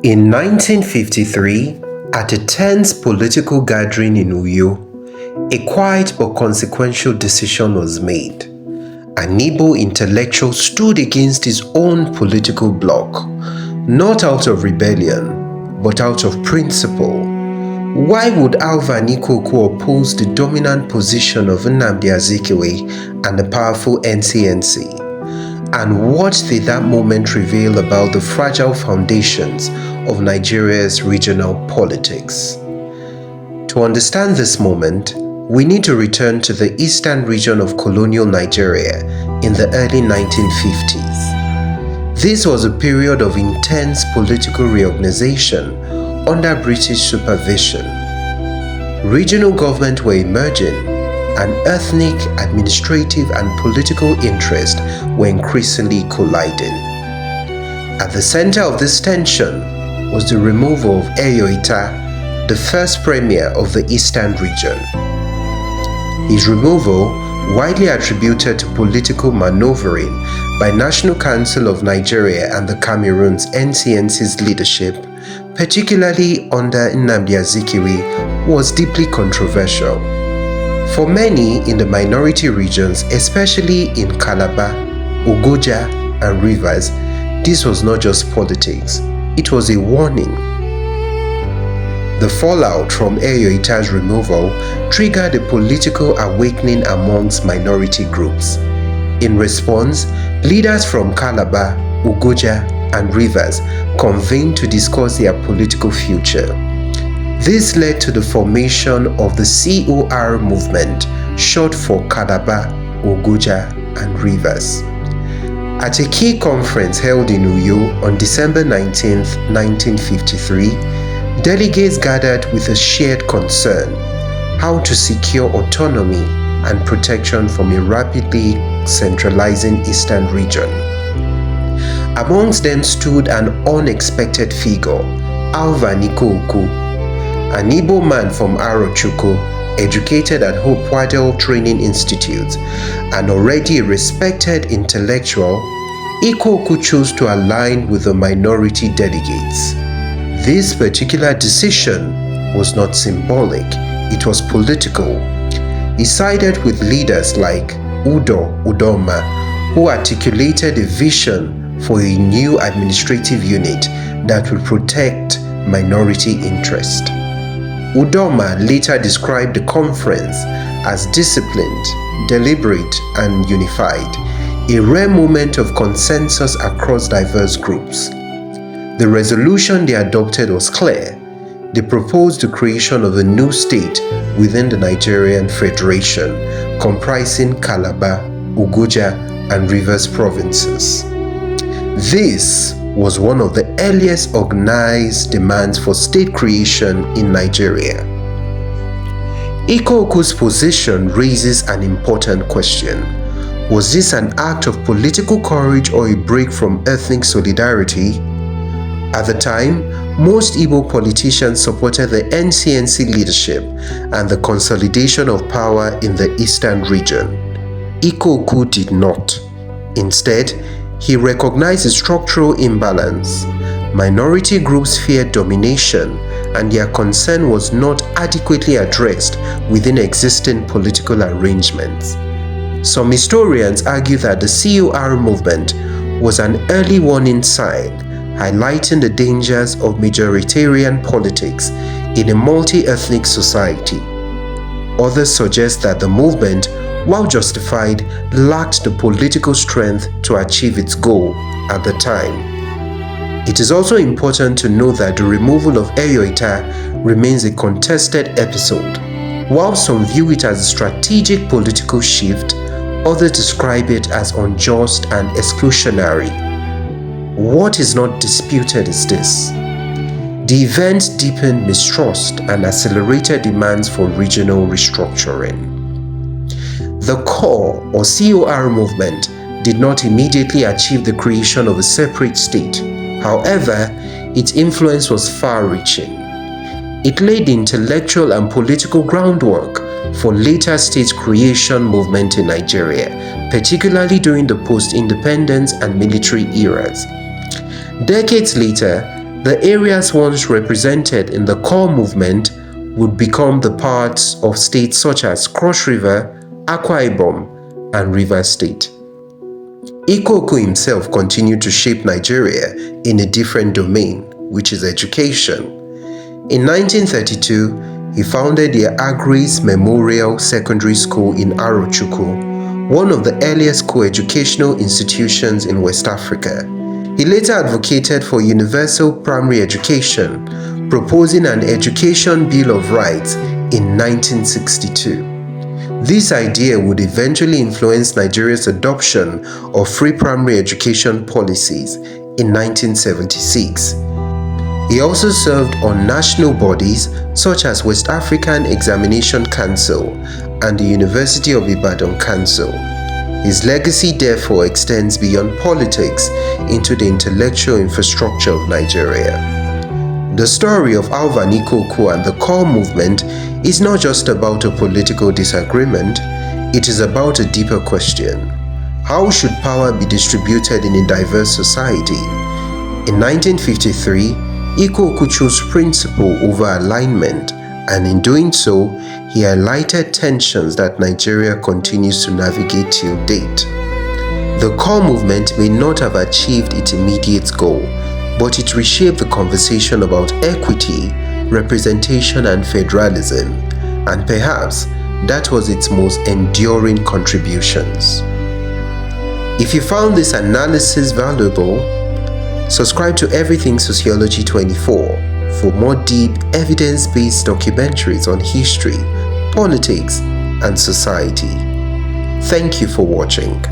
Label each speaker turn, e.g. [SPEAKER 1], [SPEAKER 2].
[SPEAKER 1] In 1953, at a tense political gathering in Uyo, a quiet but consequential decision was made. An Igbo intellectual stood against his own political bloc, not out of rebellion, but out of principle. Why would Alvan Ikoku oppose the dominant position of Nnamdi Azikiwe and the powerful NCNC? And what did that moment reveal about the fragile foundations of Nigeria's regional politics? To understand this moment, we need to return to the eastern region of colonial Nigeria in the early 1950s. This was a period of intense political reorganization under British supervision. Regional governments were emerging, and ethnic, administrative, and political interests were increasingly colliding. At the center of this tension was the removal of Eyo Ita, the first premier of the eastern region. His removal, widely attributed to political maneuvering by National Council of Nigeria and the Cameroon's NCNC's leadership, particularly under Nnamdi Azikiwe, was deeply controversial. For many in the minority regions, especially in Calabar, Ogoja, and Rivers, this was not just politics, it was a warning. The fallout from Eyo Ita's removal triggered a political awakening amongst minority groups. In response, leaders from Calabar, Ogoja, and Rivers convened to discuss their political future. This led to the formation of the COR Movement, short for Calabar, Ogoja, and Rivers. At a key conference held in Uyo on December 19, 1953, delegates gathered with a shared concern: how to secure autonomy and protection from a rapidly centralizing eastern region. Amongst them stood an unexpected figure, Alvan Ikoku, an Igbo man from Arochukwu, educated at Hope Waddell Training Institute, and already a respected intellectual. Ikoku chose to align with the minority delegates. This particular decision was not symbolic, it was political. He sided with leaders like Udo Udoma, who articulated a vision for a new administrative unit that would protect minority interest. Udoma later described the conference as disciplined, deliberate, and unified, a rare moment of consensus across diverse groups. The resolution they adopted was clear. They proposed the creation of a new state within the Nigerian Federation, comprising Calabar, Ogoja, and Rivers provinces. This was one of the earliest organized demands for state creation in Nigeria. Ikoku's position raises an important question. Was this an act of political courage or a break from ethnic solidarity? At the time, most Igbo politicians supported the NCNC leadership and the consolidation of power in the eastern region. Ikoku did not. Instead, he recognized a structural imbalance. Minority groups feared domination, and their concern was not adequately addressed within existing political arrangements. Some historians argue that the COR movement was an early warning sign, highlighting the dangers of majoritarian politics in a multi-ethnic society. Others suggest that the movement, while justified, lacked the political strength to achieve its goal at the time. It is also important to note that the removal of Eyo Ita remains a contested episode. While some view it as a strategic political shift, others describe it as unjust and exclusionary. What is not disputed is this: the event deepened mistrust and accelerated demands for regional restructuring. The COR or COR movement did not immediately achieve the creation of a separate state. However, its influence was far-reaching. It laid the intellectual and political groundwork for later state creation movement in Nigeria, particularly during the post-independence and military eras. Decades later, the areas once represented in the COR movement would become the parts of states such as Cross River, Akwa Ibom, and Rivers State. Ikoku himself continued to shape Nigeria in a different domain, which is education. In 1932, he founded the Agris Memorial Secondary School in Arochukwu, one of the earliest co-educational institutions in West Africa. He later advocated for universal primary education, proposing an Education Bill of Rights in 1962. This idea would eventually influence Nigeria's adoption of free primary education policies in 1976. He also served on national bodies such as West African Examination Council and the University of Ibadan Council. His legacy therefore extends beyond politics into the intellectual infrastructure of Nigeria. The story of Alvan Ikoku and the COR movement is not just about a political disagreement, it is about a deeper question. How should power be distributed in a diverse society? In 1953, Ikoku chose principle over alignment, and in doing so, he highlighted tensions that Nigeria continues to navigate till date. The COR movement may not have achieved its immediate goal, but it reshaped the conversation about equity, representation, and federalism, and perhaps that was its most enduring contributions. If you found this analysis valuable, subscribe to Everything Sociology 24 for more deep, evidence-based documentaries on history, politics, and society. Thank you for watching.